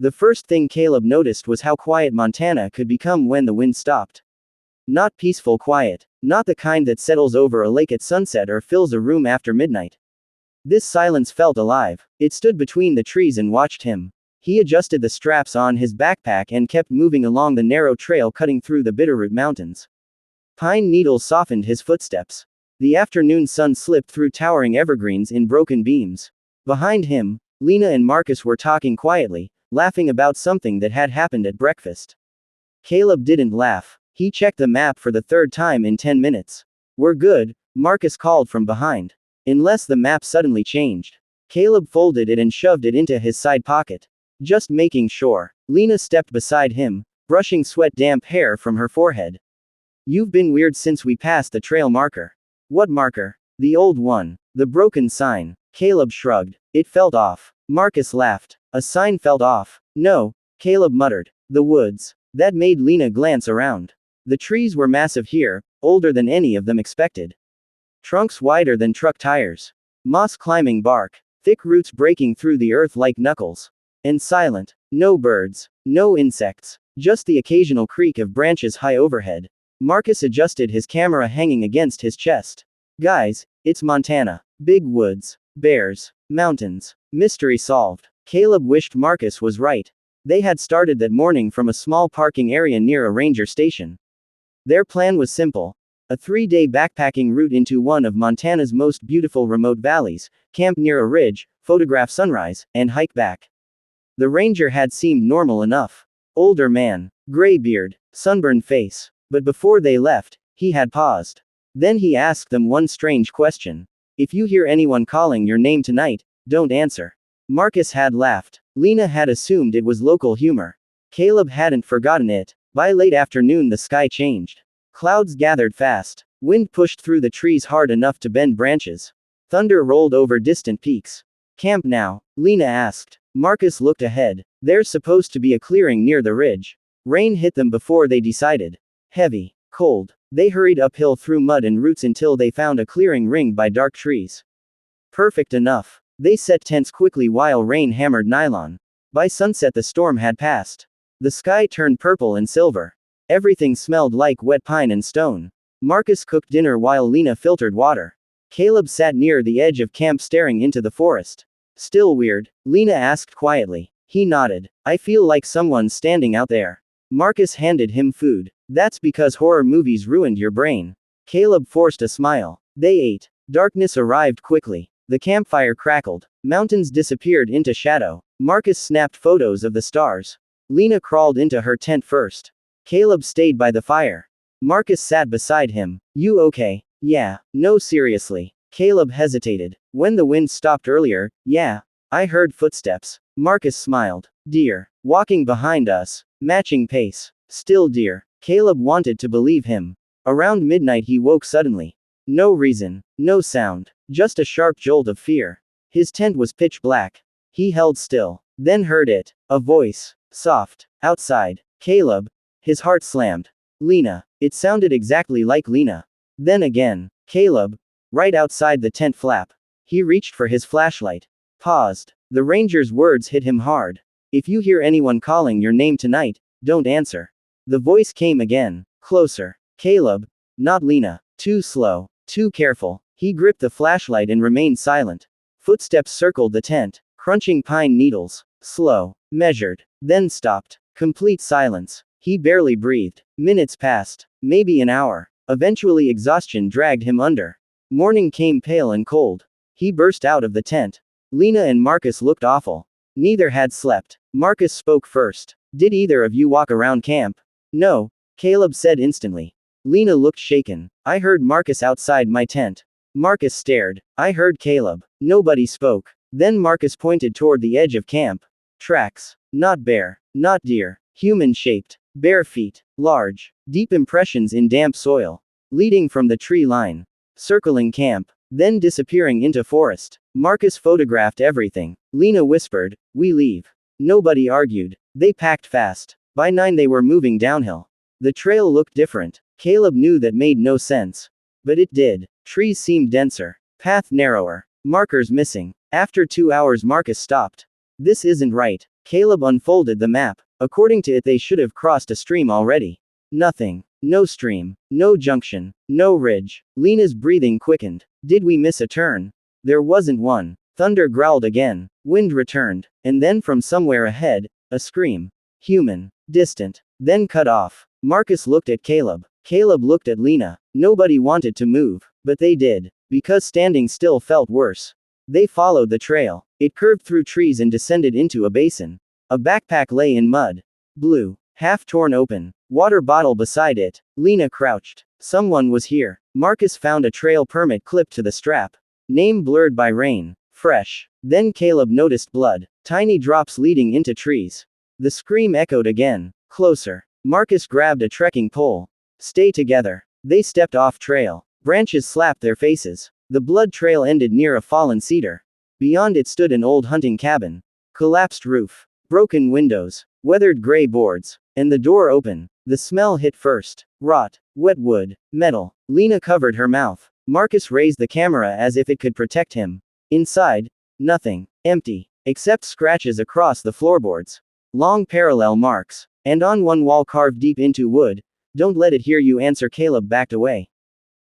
The first thing Caleb noticed was how quiet Montana could become when the wind stopped. Not peaceful quiet, not the kind that settles over a lake at sunset or fills a room after midnight. This silence felt alive. It stood between the trees and watched him. He adjusted the straps on his backpack and kept moving along the narrow trail cutting through the Bitterroot Mountains. Pine needles softened his footsteps. The afternoon sun slipped through towering evergreens in broken beams. Behind him, Lena and Marcus were talking quietly, laughing about something that had happened at breakfast. Caleb didn't laugh. He checked the map for the third time in 10 minutes. "We're good," Marcus called from behind. Unless the map suddenly changed. Caleb folded it and shoved it into his side pocket. Just making sure. Lena stepped beside him, brushing sweat-damp hair from her forehead. "You've been weird since we passed the trail marker." "What marker?" "The old one. The broken sign." Caleb shrugged. "It felt off." Marcus laughed. "A sign felt off?" "No," Caleb muttered. "The woods." That made Lena glance around. The trees were massive here, older than any of them expected. Trunks wider than truck tires. Moss climbing bark. Thick roots breaking through the earth like knuckles. And silent. No birds. No insects. Just the occasional creak of branches high overhead. Marcus adjusted his camera hanging against his chest. "Guys, it's Montana. Big woods. Bears. Mountains. Mystery solved." Caleb wished Marcus was right. They had started that morning from a small parking area near a ranger station. Their plan was simple. A 3-day backpacking route into one of Montana's most beautiful remote valleys, camp near a ridge, photograph sunrise, and hike back. The ranger had seemed normal enough. Older man, gray beard, sunburned face. But before they left, he had paused. Then he asked them one strange question. "If you hear anyone calling your name tonight, don't answer." Marcus had laughed. Lena had assumed it was local humor. Caleb hadn't forgotten it. By late afternoon the sky changed. Clouds gathered fast. Wind pushed through the trees hard enough to bend branches. Thunder rolled over distant peaks. "Camp now?" Lena asked. Marcus looked ahead. "There's supposed to be a clearing near the ridge." Rain hit them before they decided. Heavy. Cold. They hurried uphill through mud and roots until they found a clearing ringed by dark trees. Perfect enough. They set tents quickly while rain hammered nylon. By sunset the storm had passed. The sky turned purple and silver. Everything smelled like wet pine and stone. Marcus cooked dinner while Lena filtered water. Caleb sat near the edge of camp staring into the forest. "Still weird?" Lena asked quietly. He nodded. "I feel like someone's standing out there." Marcus handed him food. "That's because horror movies ruined your brain." Caleb forced a smile. They ate. Darkness arrived quickly. The campfire crackled. Mountains disappeared into shadow. Marcus snapped photos of the stars. Lena crawled into her tent first. Caleb stayed by the fire. Marcus sat beside him. "You okay?" "Yeah." "No, seriously." Caleb hesitated. "When the wind stopped earlier, yeah. I heard footsteps." Marcus smiled. "Deer. Walking behind us. Matching pace. Still deer." Caleb wanted to believe him. Around midnight he woke suddenly. No reason. No sound. Just a sharp jolt of fear. His tent was pitch black. He held still. Then heard it. A voice. Soft. Outside. "Caleb." His heart slammed. "Lena." It sounded exactly like Lena. Then again. "Caleb." Right outside the tent flap. He reached for his flashlight. Paused. The ranger's words hit him hard. "If you hear anyone calling your name tonight, don't answer." The voice came again. Closer. "Caleb." Not Lena. Too slow. Too careful. He gripped the flashlight and remained silent. Footsteps circled the tent, crunching pine needles. Slow. Measured. Then stopped. Complete silence. He barely breathed. Minutes passed. Maybe an hour. Eventually exhaustion dragged him under. Morning came pale and cold. He burst out of the tent. Lena and Marcus looked awful. Neither had slept. Marcus spoke first. "Did either of you walk around camp?" "No," Caleb said instantly. Lena looked shaken. "I heard Marcus outside my tent." Marcus stared. "I heard Caleb." Nobody spoke. Then Marcus pointed toward the edge of camp. Tracks. Not bear. Not deer. Human-shaped. Bare feet. Large. Deep impressions in damp soil. Leading from the tree line. Circling camp. Then disappearing into forest. Marcus photographed everything. Lena whispered, "We leave." Nobody argued. They packed fast. By 9 they were moving downhill. The trail looked different. Caleb knew that made no sense. But it did. Trees seemed denser. Path narrower. Markers missing. After 2 hours Marcus stopped. "This isn't right." Caleb unfolded the map. According to it, they should have crossed a stream already. Nothing. No stream. No junction. No ridge. Lena's breathing quickened. Did we miss a turn? There wasn't one. Thunder growled again. Wind returned. And then from somewhere ahead, a scream. Human. Distant. Then cut off. Marcus looked at Caleb. Caleb looked at Lena. Nobody wanted to move, but they did. Because standing still felt worse. They followed the trail. It curved through trees and descended into a basin. A backpack lay in mud. Blue. Half torn open. Water bottle beside it. Lena crouched. Someone was here. Marcus found a trail permit clipped to the strap. Name blurred by rain. Fresh. Then Caleb noticed blood. Tiny drops leading into trees. The scream echoed again. Closer. Marcus grabbed a trekking pole. Stay together. They stepped off trail. Branches slapped their faces. The blood trail ended near a fallen cedar. Beyond it stood an old hunting cabin. Collapsed roof. Broken windows. Weathered gray boards. And the door open. The smell hit first. Rot. Wet wood. Metal. Lena covered her mouth. Marcus raised the camera as if it could protect him. Inside. Nothing. Empty. Except scratches across the floorboards. Long parallel marks. And on one wall carved deep into wood. Don't let it hear you answer. Caleb backed away.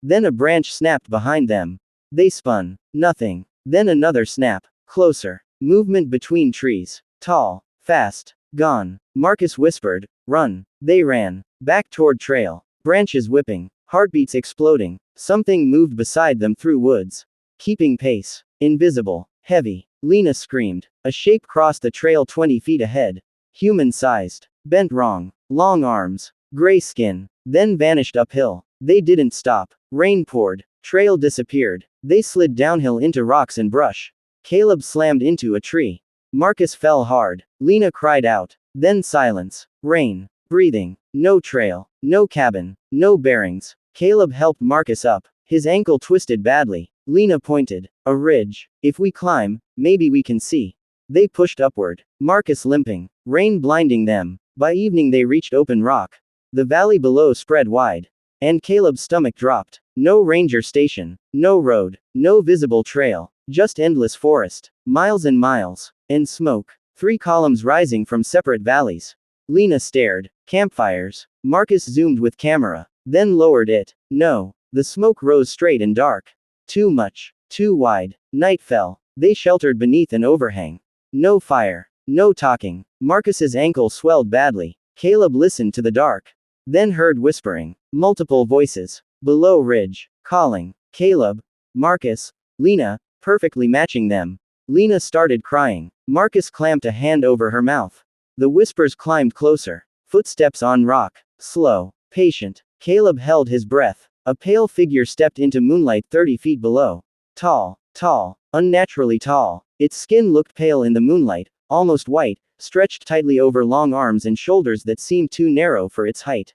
Then a branch snapped behind them. They spun. Nothing. Then another snap. Closer. Movement between trees. Tall. Fast. Gone. Marcus whispered, run. They ran. Back toward trail. Branches whipping. Heartbeats exploding. Something moved beside them through woods. Keeping pace. Invisible. Heavy. Lena screamed. A shape crossed the trail 20 feet ahead. Human-sized. Bent wrong. Long arms. Gray skin. Then vanished uphill. They didn't stop. Rain poured. Trail disappeared. They slid downhill into rocks and brush. Caleb slammed into a tree. Marcus fell hard. Lena cried out. Then silence. Rain. Breathing. No trail. No cabin. No bearings. Caleb helped Marcus up. His ankle twisted badly. Lena pointed. A ridge. If we climb, maybe we can see. They pushed upward. Marcus limping. Rain blinding them. By evening they reached open rock. The valley below spread wide. And Caleb's stomach dropped. No ranger station. No road. No visible trail. Just endless forest. Miles and miles. And smoke. 3 columns rising from separate valleys. Lena stared. Campfires. Marcus zoomed with camera. Then lowered it. No. The smoke rose straight and dark. Too much. Too wide. Night fell. They sheltered beneath an overhang. No fire. No talking. Marcus's ankle swelled badly. Caleb listened to the dark. Then heard whispering. Multiple voices. Below ridge. Calling. Caleb. Marcus. Lena. Perfectly matching them. Lena started crying. Marcus clamped a hand over her mouth. The whispers climbed closer. Footsteps on rock. Slow. Patient. Caleb held his breath. A pale figure stepped into moonlight 30 feet below. Tall. Tall. Unnaturally tall. Its skin looked pale in the moonlight, almost white, stretched tightly over long arms and shoulders that seemed too narrow for its height.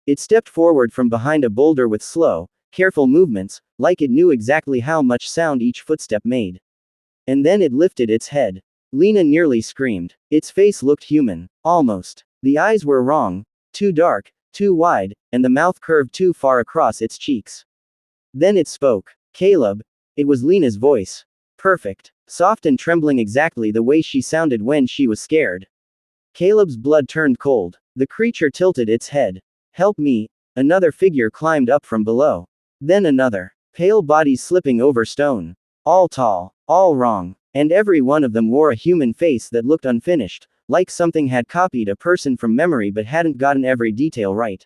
It stepped forward from behind a boulder with slow, careful movements, like it knew exactly how much sound each footstep made. And then it lifted its head. Lena nearly screamed. Its face looked human. Almost. The eyes were wrong. Too dark, too wide, and the mouth curved too far across its cheeks. Then it spoke. Caleb. It was Lena's voice. Perfect. Soft and trembling exactly the way she sounded when she was scared. Caleb's blood turned cold. The creature tilted its head. Help me. Another figure climbed up from below. Then another. Pale bodies slipping over stone. All tall. All wrong. And every one of them wore a human face that looked unfinished, like something had copied a person from memory but hadn't gotten every detail right.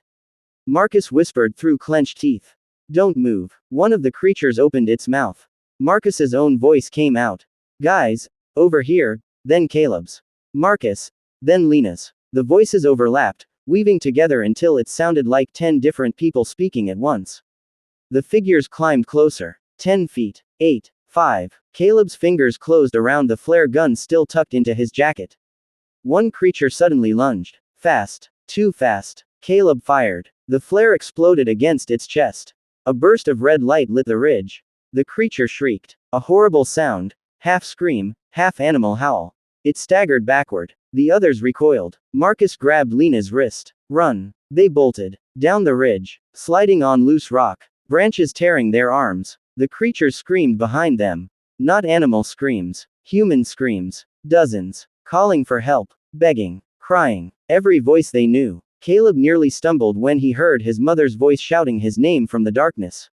Marcus whispered through clenched teeth. Don't move. One of the creatures opened its mouth. Marcus's own voice came out. Guys, over here, then Caleb's. Marcus, then Lena's. The voices overlapped, weaving together until it sounded like 10 different people speaking at once. The figures climbed closer. 10 feet. 8. 5. Caleb's fingers closed around the flare gun still tucked into his jacket. One creature suddenly lunged. Fast. Too fast. Caleb fired. The flare exploded against its chest. A burst of red light lit the ridge. The creature shrieked. A horrible sound. Half scream, half animal howl. It staggered backward. The others recoiled. Marcus grabbed Lena's wrist. Run. They bolted. Down the ridge. Sliding on loose rock. Branches tearing their arms. The creatures screamed behind them. Not animal screams. Human screams. Dozens. Calling for help. Begging. Crying. Every voice they knew. Caleb nearly stumbled when he heard his mother's voice shouting his name from the darkness.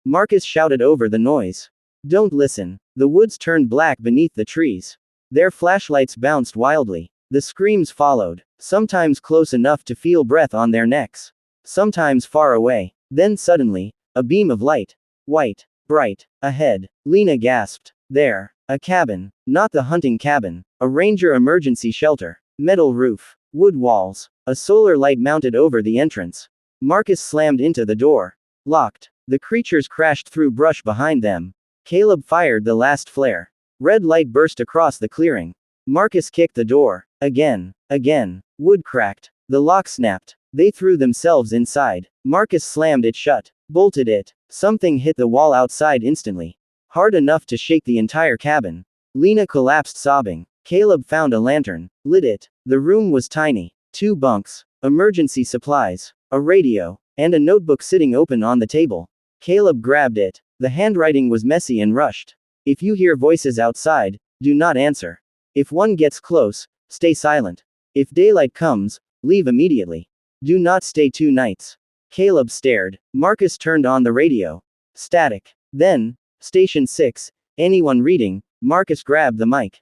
Marcus shouted over the noise. Don't listen. The woods turned black beneath the trees. Their flashlights bounced wildly. The screams followed, sometimes close enough to feel breath on their necks, sometimes far away. Then suddenly, a beam of light. White. Bright. Ahead. Lena gasped. There. A cabin. Not the hunting cabin. A ranger emergency shelter. Metal roof. Wood walls. A solar light mounted over the entrance. Marcus slammed into the door. Locked. The creatures crashed through brush behind them. Caleb fired the last flare. Red light burst across the clearing. Marcus kicked the door. Again. Again. Wood cracked. The lock snapped. They threw themselves inside. Marcus slammed it shut. Bolted it. Something hit the wall outside instantly. Hard enough to shake the entire cabin. Lena collapsed sobbing. Caleb found a lantern. Lit it. The room was tiny. 2 bunks. Emergency supplies. A radio. And a notebook sitting open on the table. Caleb grabbed it. The handwriting was messy and rushed. If you hear voices outside, do not answer. If one gets close, stay silent. If daylight comes, leave immediately. Do not stay 2 nights. Caleb stared. Marcus turned on the radio. Static. Then, Station 6, anyone reading? Marcus grabbed the mic.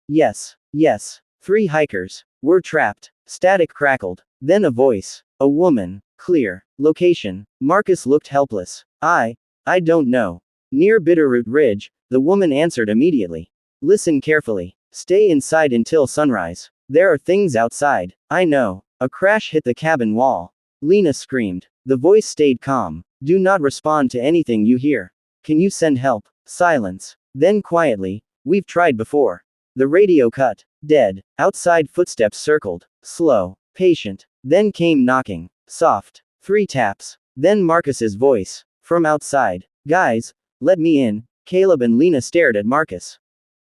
Yes. Yes. 3 hikers. We're trapped. Static crackled. Then a voice. A woman. Clear. Location. Marcus looked helpless. I don't know. Near Bitterroot Ridge, the woman answered immediately. Listen carefully. Stay inside until sunrise. There are things outside. I know. A crash hit the cabin wall. Lena screamed. The voice stayed calm. Do not respond to anything you hear. Can you send help? Silence. Then quietly, we've tried before. The radio cut. Dead. Outside footsteps circled. Slow. Patient. Then came knocking. Soft. 3 taps. Then Marcus's voice. From outside. Guys, let me in. Caleb and Lena stared at Marcus.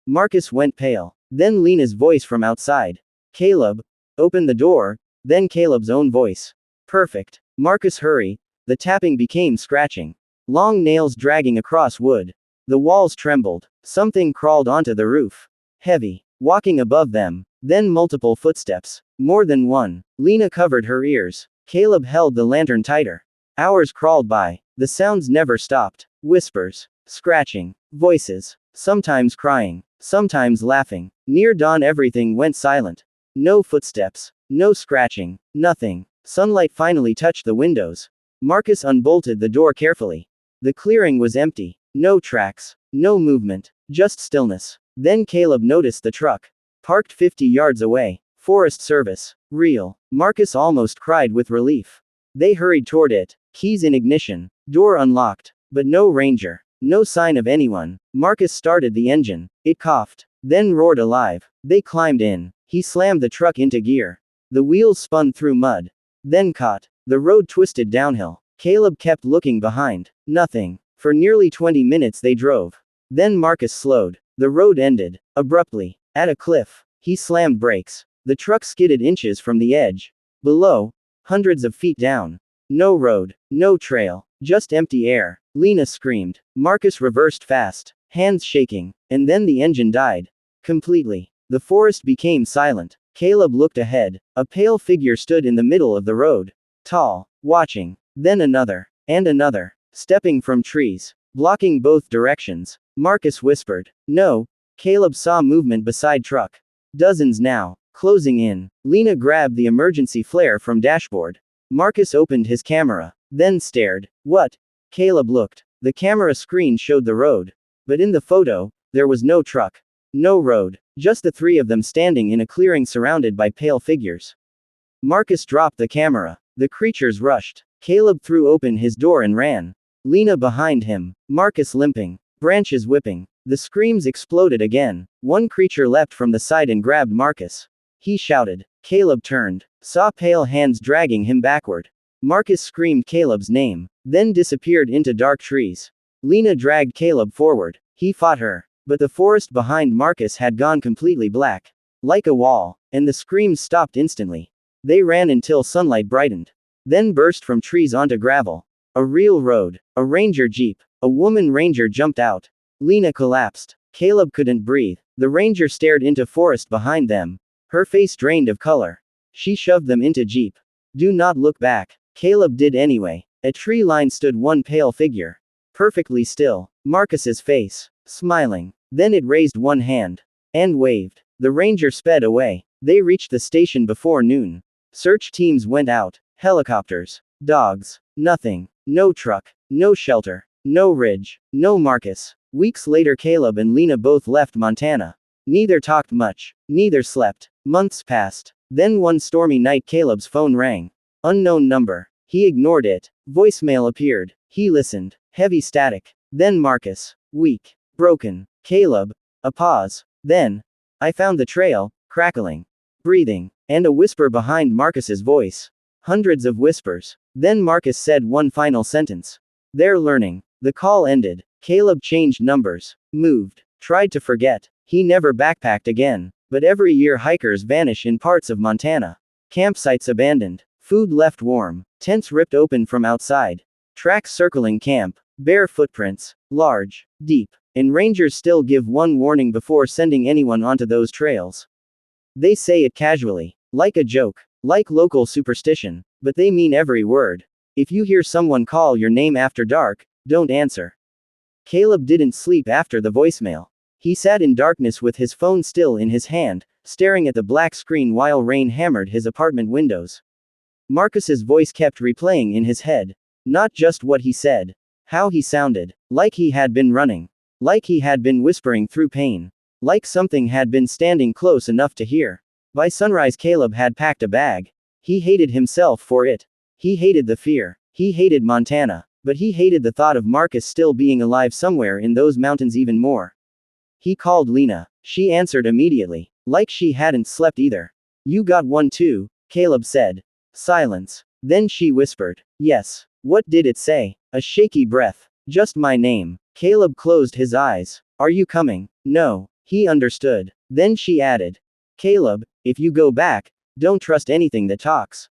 Marcus went pale. Then Lena's voice from outside. Caleb, open the door. Then Caleb's own voice. Perfect. Marcus, hurry. The tapping became scratching. Long nails dragging across wood. The walls trembled. Something crawled onto the roof. Heavy. Walking above them. Then multiple footsteps. More than one. Lena covered her ears. Caleb held the lantern tighter. Hours crawled by. The sounds never stopped. Whispers. Scratching. Voices. Sometimes crying. Sometimes laughing. Near dawn everything went silent. No footsteps. No scratching. Nothing. Sunlight finally touched the windows. Marcus unbolted the door carefully. The clearing was empty. No tracks. No movement. Just stillness. Then Caleb noticed the truck. Parked 50 yards away. Forest Service. Real. Marcus almost cried with relief. They hurried toward it. Keys in ignition. Door unlocked. But no ranger. No sign of anyone. Marcus started the engine. It coughed. Then roared alive. They climbed in. He slammed the truck into gear. The wheels spun through mud. Then caught. The road twisted downhill. Caleb kept looking behind. Nothing. For nearly 20 minutes they drove. Then Marcus slowed. The road ended. Abruptly. At a cliff. He slammed brakes. The truck skidded inches from the edge. Below. Hundreds of feet down. No road. No trail. Just empty air. Lena screamed. Marcus reversed fast. Hands shaking. And then the engine died. Completely. The forest became silent. Caleb looked ahead. A pale figure stood in the middle of the road. Tall. Watching. Then another. And another. Stepping from trees. Blocking both directions. Marcus whispered. No. Caleb saw movement beside truck. Dozens now. Closing in. Lena grabbed the emergency flare from dashboard. Marcus opened his camera. Then stared. What? Caleb looked. The camera screen showed the road. But in the photo, there was no truck. No road. Just the 3 of them standing in a clearing surrounded by pale figures. Marcus dropped the camera. The creatures rushed. Caleb threw open his door and ran. Lena behind him. Marcus limping. Branches whipping. The screams exploded again. One creature leapt from the side and grabbed Marcus. He shouted. Caleb turned. Saw pale hands dragging him backward. Marcus screamed Caleb's name. Then disappeared into dark trees. Lena dragged Caleb forward. He fought her. But the forest behind Marcus had gone completely black. Like a wall. And the screams stopped instantly. They ran until sunlight brightened. Then burst from trees onto gravel. A real road. A ranger jeep. A woman ranger jumped out. Lena collapsed. Caleb couldn't breathe. The ranger stared into forest behind them. Her face drained of color. She shoved them into jeep. Do not look back. Caleb did anyway. A tree line stood one pale figure. Perfectly still. Marcus's face. Smiling. Then it raised one hand. And waved. The ranger sped away. They reached the station before noon. Search teams went out. Helicopters. Dogs. Nothing. No truck. No shelter. No ridge. No Marcus. Weeks later Caleb and Lena both left Montana. Neither talked much. Neither slept. Months passed. Then one stormy night Caleb's phone rang. Unknown number. He ignored it. Voicemail appeared. He listened. Heavy static. Then Marcus. Weak. Broken. Caleb. A pause. Then. I found the trail. Crackling. Breathing. And a whisper behind Marcus's voice. Hundreds of whispers. Then Marcus said one final sentence. They're learning. The call ended. Caleb changed numbers. Moved. Tried to forget. He never backpacked again. But every year hikers vanish in parts of Montana. Campsites abandoned. Food left warm. Tents ripped open from outside. Tracks circling camp. Bare footprints. Large. Deep. And rangers still give one warning before sending anyone onto those trails. They say it casually. Like a joke. Like local superstition. But they mean every word. If you hear someone call your name after dark, don't answer. Caleb didn't sleep after the voicemail. He sat in darkness with his phone still in his hand, staring at the black screen while rain hammered his apartment windows. Marcus's voice kept replaying in his head. Not just what he said. How he sounded. Like he had been running. Like he had been whispering through pain. Like something had been standing close enough to hear. By sunrise Caleb had packed a bag. He hated himself for it. He hated the fear. He hated Montana. But he hated the thought of Marcus still being alive somewhere in those mountains even more. He called Lena. She answered immediately. Like she hadn't slept either. You got one too, Caleb said. Silence. Then she whispered. Yes. What did it say? A shaky breath. Just my name. Caleb closed his eyes. Are you coming? No. He understood. Then she added. Caleb, if you go back, don't trust anything that talks.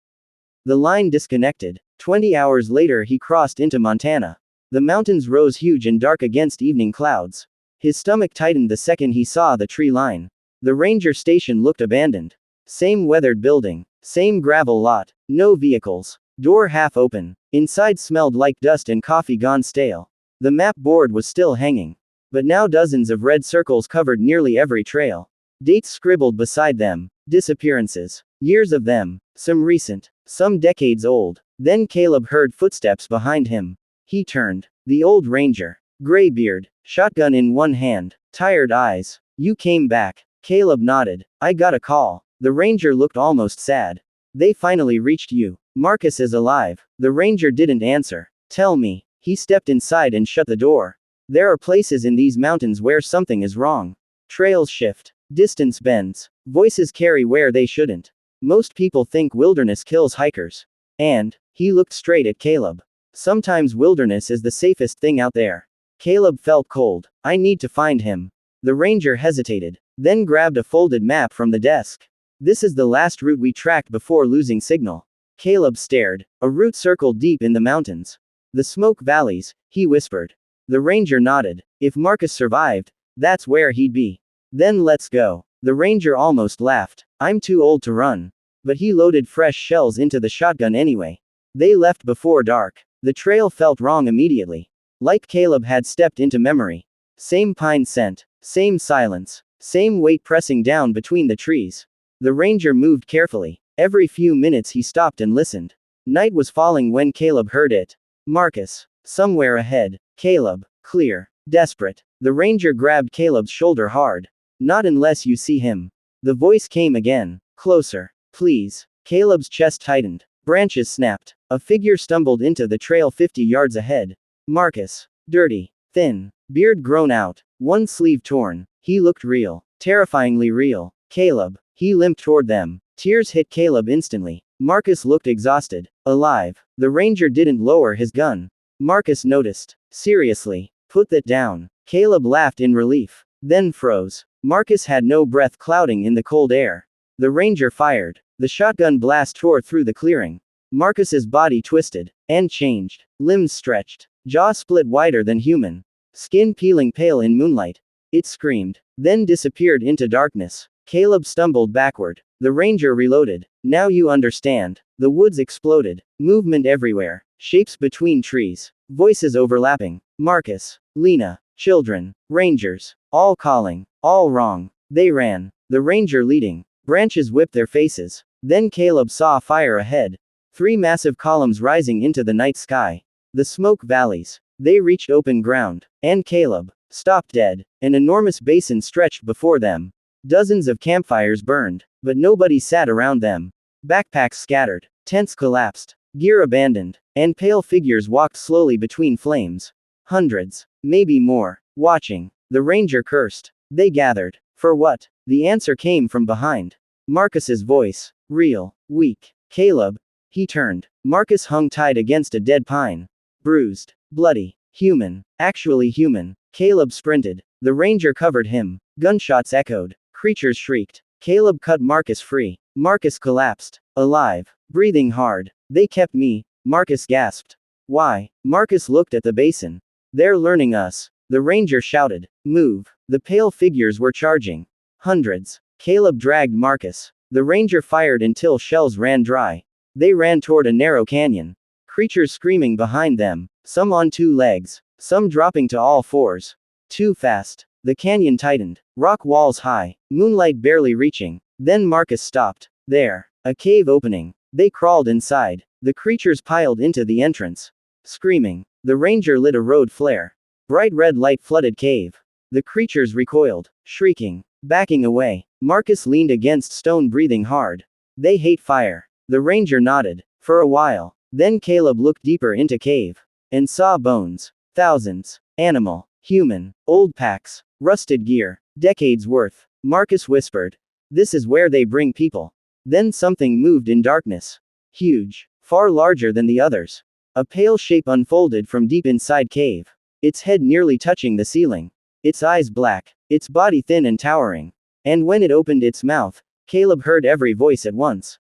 The line disconnected. 20 hours later he crossed into Montana. The mountains rose huge and dark against evening clouds. His stomach tightened the second he saw the tree line. The ranger station looked abandoned. Same weathered building. Same gravel lot. No vehicles. Door half open. Inside smelled like dust and coffee gone stale. The map board was still hanging. But now dozens of red circles covered nearly every trail. Dates scribbled beside them. Disappearances. Years of them. Some recent. Some decades old. Then Caleb heard footsteps behind him. He turned. The old ranger. Gray beard. Shotgun in one hand. Tired eyes. You came back. Caleb nodded. I got a call. The ranger looked almost sad. They finally reached you. Marcus is alive. The ranger didn't answer. Tell me. He stepped inside and shut the door. There are places in these mountains where something is wrong. Trails shift. Distance bends. Voices carry where they shouldn't. Most people think wilderness kills hikers. And, he looked straight at Caleb. Sometimes wilderness is the safest thing out there. Caleb felt cold. I need to find him. The ranger hesitated. Then grabbed a folded map from the desk. This is the last route we tracked before losing signal. Caleb stared. A route circled deep in the mountains. The smoke valleys, he whispered. The ranger nodded. If Marcus survived, that's where he'd be. Then let's go. The ranger almost laughed. I'm too old to run. But he loaded fresh shells into the shotgun anyway. They left before dark. The trail felt wrong immediately. Like Caleb had stepped into memory. Same pine scent. Same silence. Same weight pressing down between the trees. The ranger moved carefully. Every few minutes he stopped and listened. Night was falling when Caleb heard it. Marcus. Somewhere ahead. Caleb. Clear. Desperate. The ranger grabbed Caleb's shoulder hard. Not unless you see him. The voice came again. Closer. Please. Caleb's chest tightened. Branches snapped. A figure stumbled into the trail 50 yards ahead. Marcus. Dirty. Thin. Beard grown out. One sleeve torn. He looked real. Terrifyingly real. Caleb. He limped toward them. Tears hit Caleb instantly. Marcus looked exhausted. Alive. The ranger didn't lower his gun. Marcus noticed. Seriously. Put that down. Caleb laughed in relief. Then froze. Marcus had no breath clouding in the cold air. The ranger fired. The shotgun blast tore through the clearing. Marcus's body twisted. And changed. Limbs stretched. Jaw split wider than human. Skin peeling pale in moonlight. It screamed, then disappeared into darkness. Caleb stumbled backward. The ranger reloaded. Now you understand. The woods exploded. Movement everywhere. Shapes between trees. Voices overlapping. Marcus. Lena. Children. Rangers. All calling. All wrong. They ran. The ranger leading. Branches whipped their faces. Then Caleb saw fire ahead. 3 massive columns rising into the night sky. The smoke valleys. They reached open ground. And Caleb stopped dead. An enormous basin stretched before them. Dozens of campfires burned, but nobody sat around them. Backpacks scattered. Tents collapsed. Gear abandoned. And pale figures walked slowly between flames. Hundreds. Maybe more. Watching. The ranger cursed. They gathered. For what? The answer came from behind. Marcus's voice. Real. Weak. Caleb. He turned. Marcus hung tied against a dead pine. Bruised. Bloody. Human. Actually human. Caleb sprinted. The ranger covered him. Gunshots echoed. Creatures shrieked. Caleb cut Marcus free. Marcus collapsed. Alive. Breathing hard. They kept me. Marcus gasped. Why? Marcus looked at the basin. They're learning us. The ranger shouted. Move. The pale figures were charging. Hundreds. Caleb dragged Marcus. The ranger fired until shells ran dry. They ran toward a narrow canyon. Creatures screaming behind them. Some on 2 legs. Some dropping to all 4s. Too fast. The canyon tightened. Rock walls high. Moonlight barely reaching. Then Marcus stopped. There. A cave opening. They crawled inside. The creatures piled into the entrance. Screaming. The ranger lit a road flare. Bright red light flooded cave. The creatures recoiled. Shrieking. Backing away. Marcus leaned against stone, breathing hard. They hate fire. The ranger nodded. For a while. Then Caleb looked deeper into cave. And saw bones. Thousands. Animal. Human. Old packs. Rusted gear. Decades worth. Marcus whispered. This is where they bring people. Then something moved in darkness. Huge. Far larger than the others. A pale shape unfolded from deep inside cave. Its head nearly touching the ceiling. Its eyes black. Its body thin and towering. And when it opened its mouth, Caleb heard every voice at once.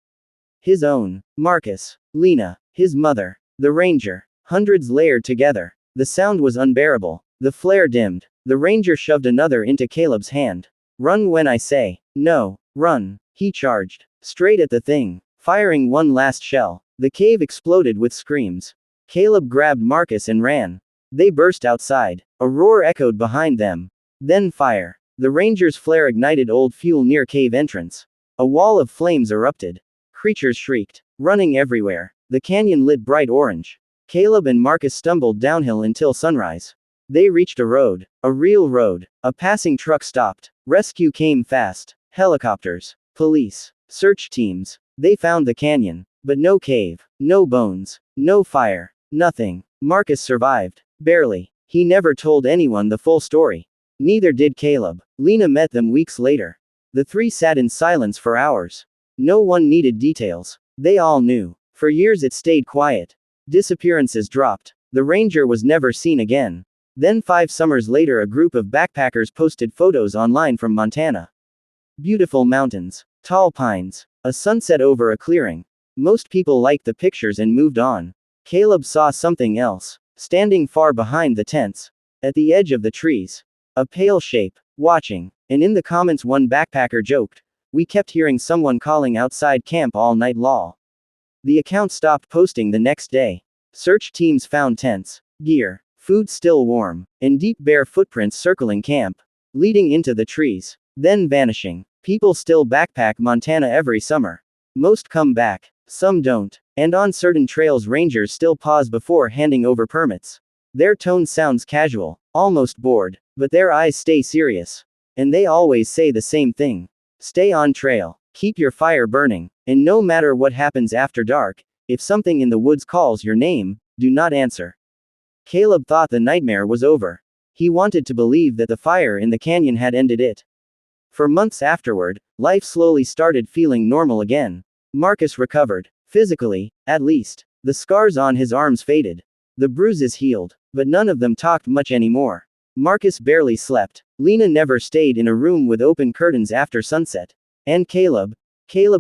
His own. Marcus. Lena. His mother. The ranger. Hundreds layered together. The sound was unbearable. The flare dimmed. The ranger shoved another into Caleb's hand. Run when I say. No. Run. He charged. Straight at the thing. Firing one last shell. The cave exploded with screams. Caleb grabbed Marcus and ran. They burst outside. A roar echoed behind them. Then fire. The ranger's flare ignited old fuel near cave entrance. A wall of flames erupted. Creatures shrieked. Running everywhere. The canyon lit bright orange. Caleb and Marcus stumbled downhill until sunrise. They reached a road. A real road. A passing truck stopped. Rescue came fast. Helicopters. Police. Search teams. They found the canyon. But no cave. No bones. No fire. Nothing. Marcus survived. Barely. He never told anyone the full story. Neither did Caleb. Lena met them weeks later. The 3 sat in silence for hours. No one needed details. They all knew. For years it stayed quiet. Disappearances dropped. The ranger was never seen again. Then 5 summers later, a group of backpackers posted photos online from Montana. Beautiful mountains. Tall pines. A sunset over a clearing. Most people liked the pictures and moved on. Caleb saw something else. Standing far behind the tents. At the edge of the trees. A pale shape. Watching. And in the comments one backpacker joked. We kept hearing someone calling outside camp all night long. The account stopped posting the next day. Search teams found tents. Gear. Food still warm. And deep bare footprints circling camp. Leading into the trees. Then vanishing. People still backpack Montana every summer. Most come back. Some don't. And on certain trails rangers still pause before handing over permits. Their tone sounds casual. Almost bored. But their eyes stay serious. And they always say the same thing. Stay on trail. Keep your fire burning. And no matter what happens after dark, if something in the woods calls your name, do not answer. Caleb thought the nightmare was over. He wanted to believe that the fire in the canyon had ended it. For months afterward, life slowly started feeling normal again. Marcus recovered. Physically, at least. The scars on his arms faded. The bruises healed. But none of them talked much anymore. Marcus barely slept. Lena never stayed in a room with open curtains after sunset. And Caleb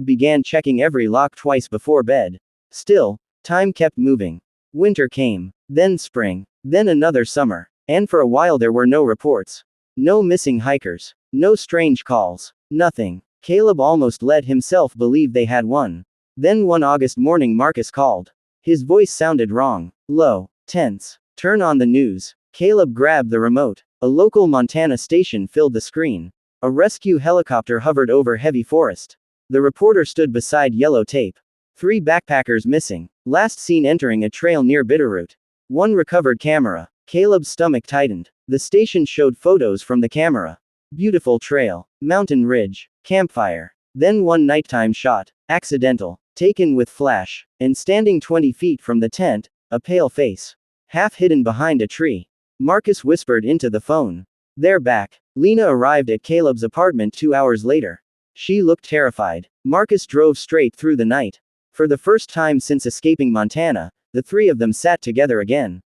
began checking every lock twice before bed. Still, time kept moving. Winter came. Then spring. Then another summer. And for a while there were no reports. No missing hikers. No strange calls. Nothing. Caleb almost let himself believe they had won. Then one August morning Marcus called. His voice sounded wrong, low, tense. Turn on the news. Caleb grabbed the remote. A local Montana station filled the screen. A rescue helicopter hovered over heavy forest. The reporter stood beside yellow tape. 3 backpackers missing. Last seen entering a trail near Bitterroot. 1 recovered camera. Caleb's stomach tightened. The station showed photos from the camera. Beautiful trail. Mountain ridge. Campfire. Then 1 nighttime shot. Accidental. Taken with flash. And standing 20 feet from the tent, a pale face. Half hidden behind a tree. Marcus whispered into the phone. They're back. Lena arrived at Caleb's apartment 2 hours later. She looked terrified. Marcus drove straight through the night. For the first time since escaping Montana, the 3 of them sat together again.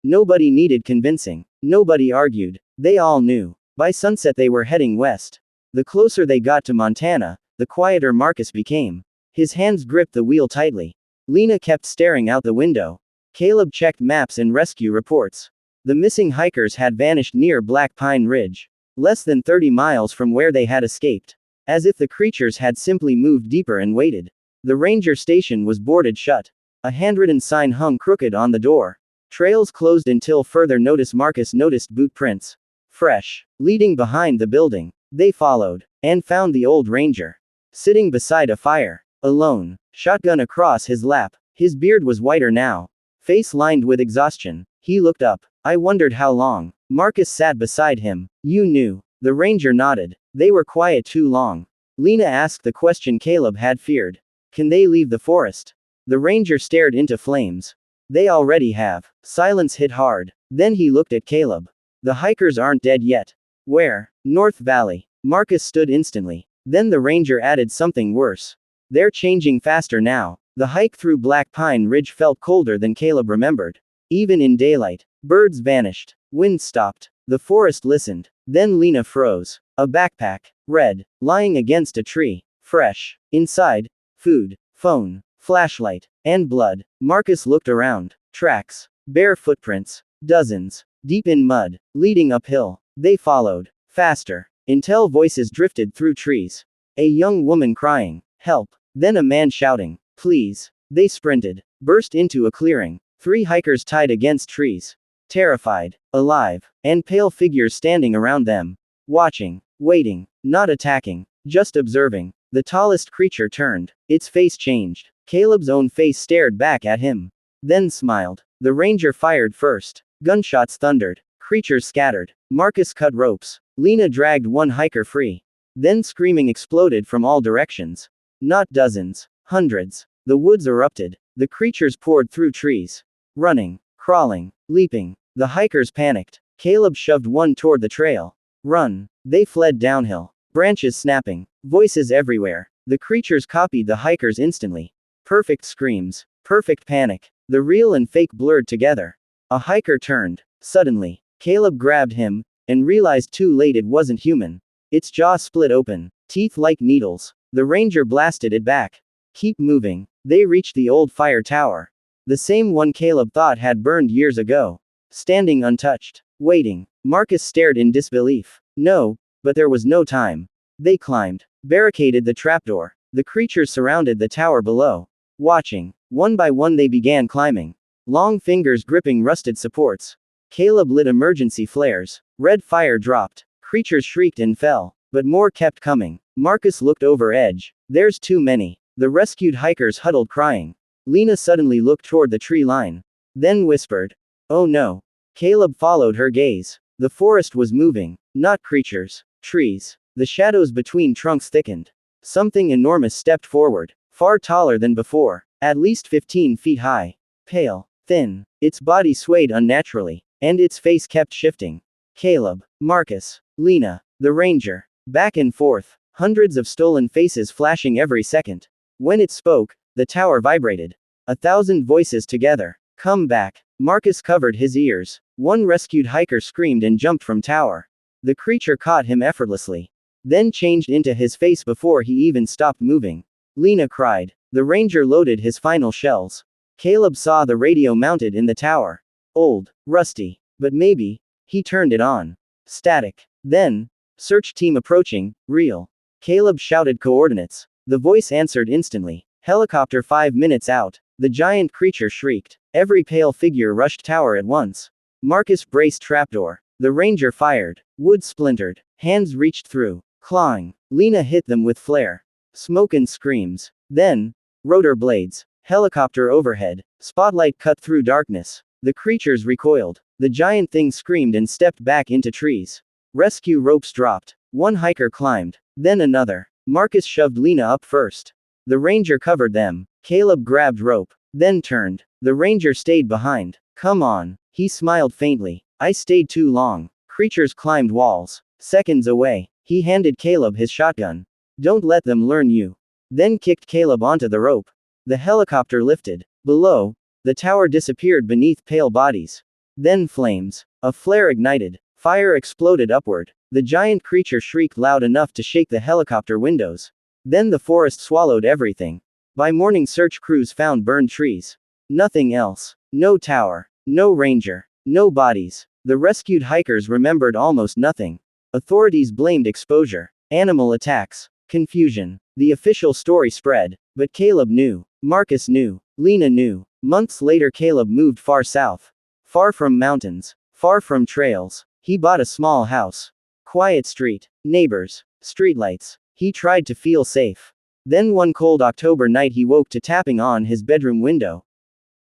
Nobody needed convincing. Nobody argued. They all knew. By sunset they were heading west. The closer they got to Montana, the quieter Marcus became. His hands gripped the wheel tightly. Lena kept staring out the window. Caleb checked maps and rescue reports. The missing hikers had vanished near Black Pine Ridge, less than 30 miles from where they had escaped. As if the creatures had simply moved deeper and waited. The ranger station was boarded shut. A handwritten sign hung crooked on the door. Trails closed until further notice. Marcus noticed boot prints. Fresh. Leading behind the building. They followed. And found the old ranger. Sitting beside a fire. Alone. Shotgun across his lap. His beard was whiter now. Face lined with exhaustion. He looked up. I wondered how long. Marcus sat beside him. You knew. The ranger nodded. They were quiet too long. Lena asked the question Caleb had feared. Can they leave the forest? The ranger stared into flames. They already have. Silence hit hard. Then he looked at Caleb. The hikers aren't dead yet. Where? North Valley. Marcus stood instantly. Then the ranger added something worse. They're changing faster now. The hike through Black Pine Ridge felt colder than Caleb remembered. Even in daylight. Birds vanished. Wind stopped. The forest listened. Then Lena froze. A backpack. Red. Lying against a tree. Fresh. Inside. Food. Phone. Flashlight. And blood. Marcus looked around. Tracks. Bare footprints. Dozens. Deep in mud. Leading uphill. They followed. Faster. Until voices drifted through trees. A young woman crying. Help. Then a man shouting. Please. They sprinted. Burst into a clearing. 3 hikers tied against trees. Terrified. Alive. And pale figures standing around them. Watching. Waiting. Not attacking. Just observing. The tallest creature turned. Its face changed. Caleb's own face stared back at him. Then smiled. The ranger fired first. Gunshots thundered. Creatures scattered. Marcus cut ropes. Lena dragged 1 hiker free. Then screaming exploded from all directions. Not dozens. Hundreds. The woods erupted. The creatures poured through trees. Running. Crawling. Leaping. The hikers panicked. Caleb shoved 1 toward the trail. Run. They fled downhill. Branches snapping. Voices everywhere. The creatures copied the hikers instantly. Perfect screams. Perfect panic. The real and fake blurred together. A hiker turned. Suddenly. Caleb grabbed him, and realized too late it wasn't human. Its jaw split open. Teeth like needles. The ranger blasted it back. Keep moving. They reached the old fire tower. The same one Caleb thought had burned years ago. Standing untouched. Waiting. Marcus stared in disbelief. No, but there was no time. They climbed. Barricaded the trapdoor. The creatures surrounded the tower below. Watching. One by one they began climbing. Long fingers gripping rusted supports. Caleb lit emergency flares. Red fire dropped. Creatures shrieked and fell. But more kept coming. Marcus looked over edge. There's too many. The rescued hikers huddled crying. Lena suddenly looked toward the tree line. Then whispered. Oh no. Caleb followed her gaze. The forest was moving. Not creatures. Trees. The shadows between trunks thickened. Something enormous stepped forward. Far taller than before. At least 15 feet high. Pale. Thin. Its body swayed unnaturally. And its face kept shifting. Caleb. Marcus. Lena. The ranger. Back and forth. Hundreds of stolen faces flashing every second. When it spoke, the tower vibrated. 1,000 voices together. Come back. Marcus covered his ears. 1 rescued hiker screamed and jumped from tower. The creature caught him effortlessly. Then changed into his face before he even stopped moving. Lena cried. The ranger loaded his final shells. Caleb saw the radio mounted in the tower. Old. Rusty. But maybe. He turned it on. Static. Then, search team approaching, real. Caleb shouted coordinates. The voice answered instantly. Helicopter 5 minutes out. The giant creature shrieked. Every pale figure rushed tower at once. Marcus braced trapdoor. The ranger fired. Wood splintered. Hands reached through. Clawing. Lena hit them with flare. Smoke and screams. Then, rotor blades. Helicopter overhead. Spotlight cut through darkness. The creatures recoiled. The giant thing screamed and stepped back into trees. Rescue ropes dropped. One hiker climbed. Then another. Marcus shoved Lena up first. The ranger covered them. Caleb grabbed rope. Then turned. The ranger stayed behind. Come on. He smiled faintly. I stayed too long. Creatures climbed walls. Seconds away. He handed Caleb his shotgun. Don't let them learn you. Then kicked Caleb onto the rope. The helicopter lifted. Below, the tower disappeared beneath pale bodies. Then flames. A flare ignited. Fire exploded upward. The giant creature shrieked loud enough to shake the helicopter windows. Then the forest swallowed everything. By morning search crews found burned trees. Nothing else. No tower. No ranger. No bodies. The rescued hikers remembered almost nothing. Authorities blamed exposure. Animal attacks. Confusion. The official story spread. But Caleb knew. Marcus knew. Lena knew. Months later Caleb moved far south. Far from mountains. Far from trails. He bought a small house. Quiet street. Neighbors. Streetlights. He tried to feel safe. Then one cold October night he woke to tapping on his bedroom window.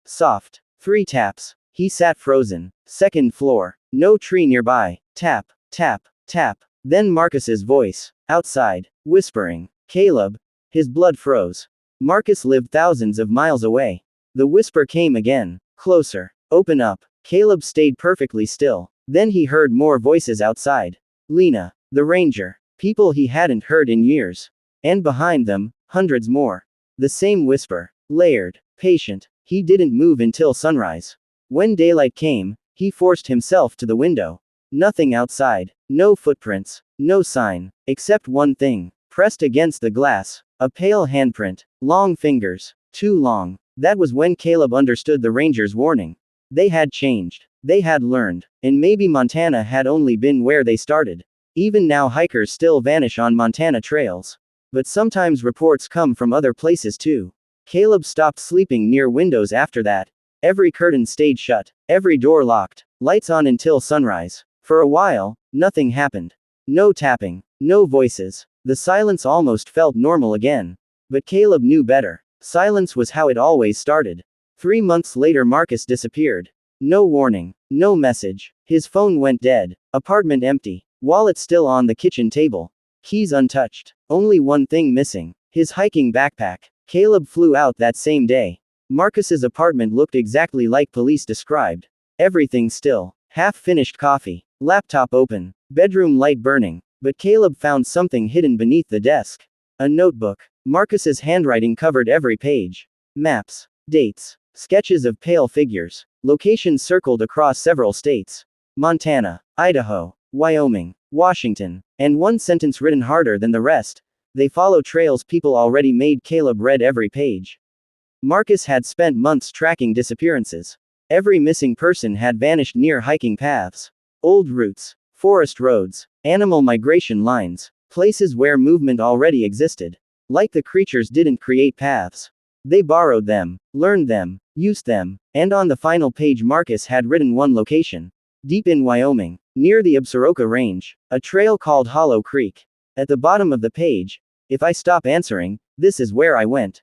Soft. 3 taps. He sat frozen. Second floor. No tree nearby. Tap. Tap. Tap. Then Marcus's voice. Outside. Whispering. Caleb. His blood froze. Marcus lived thousands of miles away. The whisper came again. Closer. Open up. Caleb stayed perfectly still. Then he heard more voices outside. Lena. The ranger. People he hadn't heard in years. And behind them, hundreds more. The same whisper. Layered. Patient. He didn't move until sunrise. When daylight came, he forced himself to the window. Nothing outside. No footprints. No sign. Except one thing. Pressed against the glass. A pale handprint. Long fingers. Too long. That was when Caleb understood the ranger's warning. They had changed. They had learned. And maybe Montana had only been where they started. Even now hikers still vanish on Montana trails. But sometimes reports come from other places too. Caleb stopped sleeping near windows after that. Every curtain stayed shut. Every door locked. Lights on until sunrise. For a while, nothing happened. No tapping. No voices. The silence almost felt normal again. But Caleb knew better. Silence was how it always started. 3 months later Marcus disappeared. No warning. No message. His phone went dead. Apartment empty. Wallet still on the kitchen table. Keys untouched. Only one thing missing. His hiking backpack. Caleb flew out that same day. Marcus's apartment looked exactly like police described. Everything still. Half-finished coffee. Laptop open. Bedroom light burning. But Caleb found something hidden beneath the desk. A notebook. Marcus's handwriting covered every page. Maps. Dates. Sketches of pale figures. Locations circled across several states. Montana. Idaho. Wyoming. Washington. And one sentence written harder than the rest. They follow trails people already made. Caleb read every page. Marcus had spent months tracking disappearances. Every missing person had vanished near hiking paths. Old routes. Forest roads. Animal migration lines. Places where movement already existed. Like the creatures didn't create paths. They borrowed them, learned them, used them, and on the final page Marcus had written one location. Deep in Wyoming, near the Absaroka Range, a trail called Hollow Creek. At the bottom of the page, if I stop answering, this is where I went.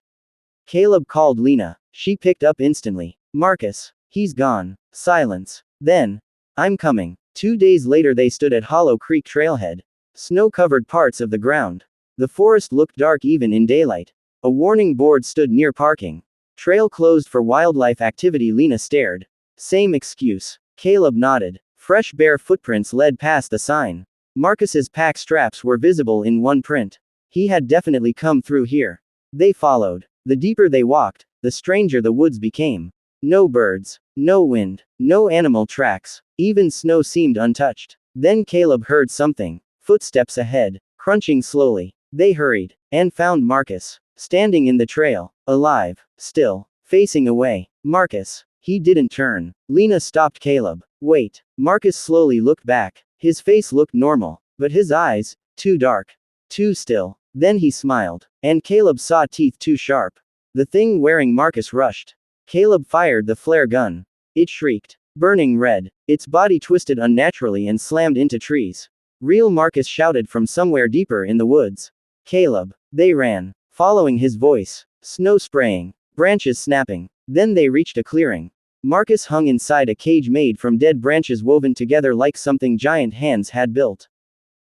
Caleb called Lena. She picked up instantly. Marcus. He's gone. Silence. Then. I'm coming. 2 days later they stood at Hollow Creek trailhead. Snow covered parts of the ground. The forest looked dark even in daylight. A warning board stood near parking. Trail closed for wildlife activity. Lena stared. Same excuse. Caleb nodded. Fresh bare footprints led past the sign. Marcus's pack straps were visible in one print. He had definitely come through here. They followed. The deeper they walked, the stranger the woods became. No birds. No wind. No animal tracks. Even snow seemed untouched. Then Caleb heard something. Footsteps ahead. Crunching slowly. They hurried. And found Marcus. Standing in the trail. Alive. Still. Facing away. Marcus. He didn't turn. Lena stopped Caleb. Wait. Marcus slowly looked back. His face looked normal. But his eyes, too dark. Too still. Then he smiled. And Caleb saw teeth too sharp. The thing wearing Marcus rushed. Caleb fired the flare gun. It shrieked. Burning red. Its body twisted unnaturally and slammed into trees. Real Marcus shouted from somewhere deeper in the woods. Caleb. They ran. Following his voice. Snow spraying. Branches snapping. Then they reached a clearing. Marcus hung inside a cage made from dead branches woven together like something giant hands had built.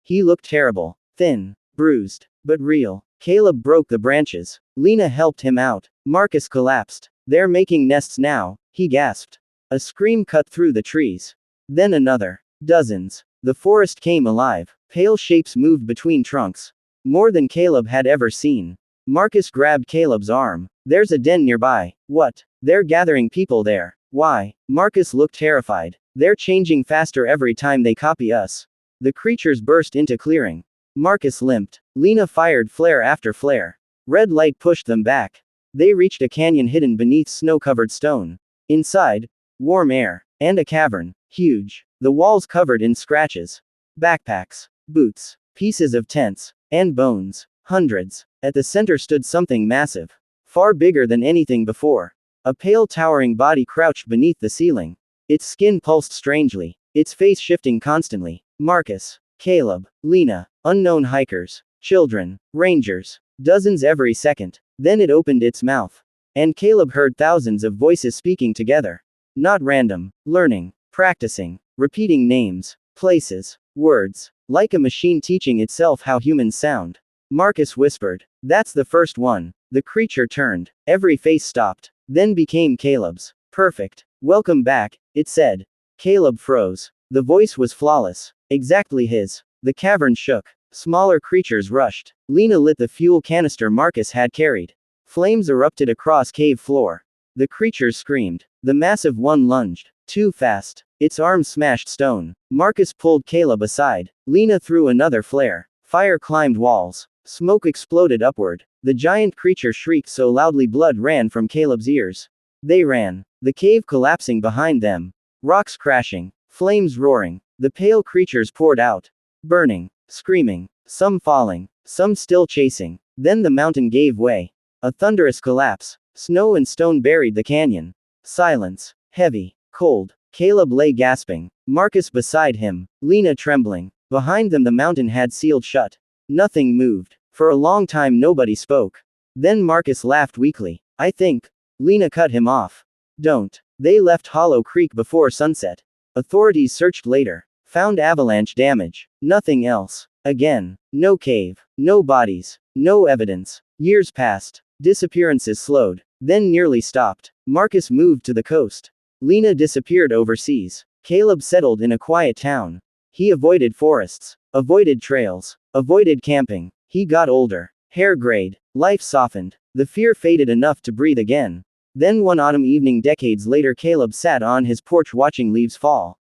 He looked terrible. Thin. Bruised. But real. Caleb broke the branches. Lena helped him out. Marcus collapsed. They're making nests now, he gasped. A scream cut through the trees. Then another. Dozens. The forest came alive. Pale shapes moved between trunks. More than Caleb had ever seen. Marcus grabbed Caleb's arm. There's a den nearby. What? They're gathering people there. Why? Marcus looked terrified. They're changing faster every time they copy us. The creatures burst into clearing. Marcus limped. Lena fired flare after flare. Red light pushed them back. They reached a canyon hidden beneath snow-covered stone. Inside, warm air. And a cavern. Huge. The walls covered in scratches. Backpacks. Boots. Pieces of tents. And bones. Hundreds. At the center stood something massive. Far bigger than anything before. A pale towering body crouched beneath the ceiling. Its skin pulsed strangely. Its face shifting constantly. Marcus. Caleb. Lena. Unknown hikers. Children. Rangers. Dozens every second. Then it opened its mouth. And Caleb heard thousands of voices speaking together. Not random. Learning. Practicing. Repeating names. Places. Words. Like a machine teaching itself how humans sound. Marcus whispered. That's the first one. The creature turned. Every face stopped. Then became Caleb's. Perfect. Welcome back, it said. Caleb froze. The voice was flawless. Exactly his. The cavern shook. Smaller creatures rushed. Lena lit the fuel canister Marcus had carried. Flames erupted across cave floor. The creatures screamed. The massive one lunged. Too fast. Its arms smashed stone. Marcus pulled Caleb aside. Lena threw another flare. Fire climbed walls. Smoke exploded upward. The giant creature shrieked so loudly blood ran from Caleb's ears. They ran. The cave collapsing behind them. Rocks crashing. Flames roaring. The pale creatures poured out. Burning. Screaming. Some falling. Some still chasing. Then the mountain gave way. A thunderous collapse. Snow and stone buried the canyon. Silence. Heavy. Cold. Caleb lay gasping. Marcus beside him. Lena trembling. Behind them the mountain had sealed shut. Nothing moved. For a long time nobody spoke. Then Marcus laughed weakly. I think. Lena cut him off. Don't. They left Hollow Creek before sunset. Authorities searched later. Found avalanche damage. Nothing else. Again. No cave. No bodies. No evidence. Years passed. Disappearances slowed. Then nearly stopped. Marcus moved to the coast. Lena disappeared overseas. Caleb settled in a quiet town. He avoided forests. Avoided trails. Avoided camping. He got older. Hair grayed. Life softened. The fear faded enough to breathe again. Then one autumn evening decades later Caleb sat on his porch watching leaves fall.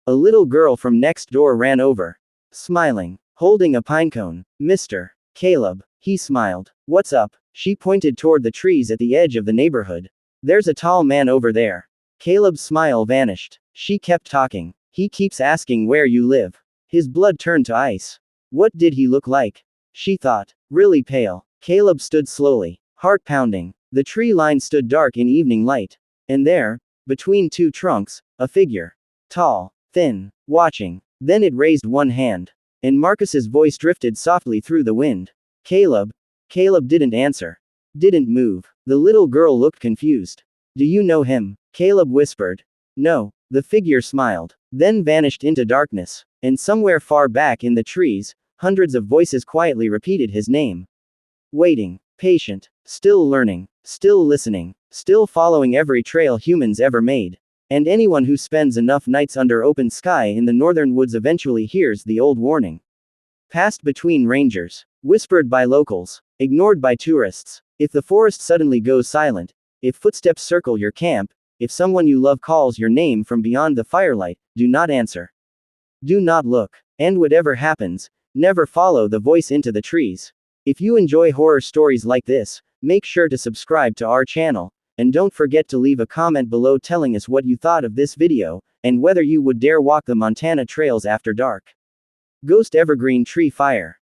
A little girl from next door ran over. Smiling. Holding a pinecone. Mr. Caleb. He smiled. What's up? She pointed toward the trees at the edge of the neighborhood. There's a tall man over there. Caleb's smile vanished. She kept talking. He keeps asking where you live. His blood turned to ice. What did he look like? She thought. Really pale. Caleb stood slowly. Heart pounding. The tree line stood dark in evening light. And there, between two trunks, a figure. Tall. Thin. Watching. Then it raised one hand. And Marcus's voice drifted softly through the wind. Caleb. Caleb didn't answer. Didn't move. The little girl looked confused. Do you know him? Caleb whispered. No. The figure smiled. Then vanished into darkness. And somewhere far back in the trees, hundreds of voices quietly repeated his name. Waiting. Patient. Still learning. Still listening. Still following every trail humans ever made. And anyone who spends enough nights under open sky in the northern woods eventually hears the old warning. Passed between rangers. Whispered by locals. Ignored by tourists. If the forest suddenly goes silent. If footsteps circle your camp. If someone you love calls your name from beyond the firelight, do not answer. Do not look. And whatever happens, never follow the voice into the trees. If you enjoy horror stories like this, make sure to subscribe to our channel, and don't forget to leave a comment below telling us what you thought of this video, and whether you would dare walk the Montana trails after dark. Ghost evergreen tree fire.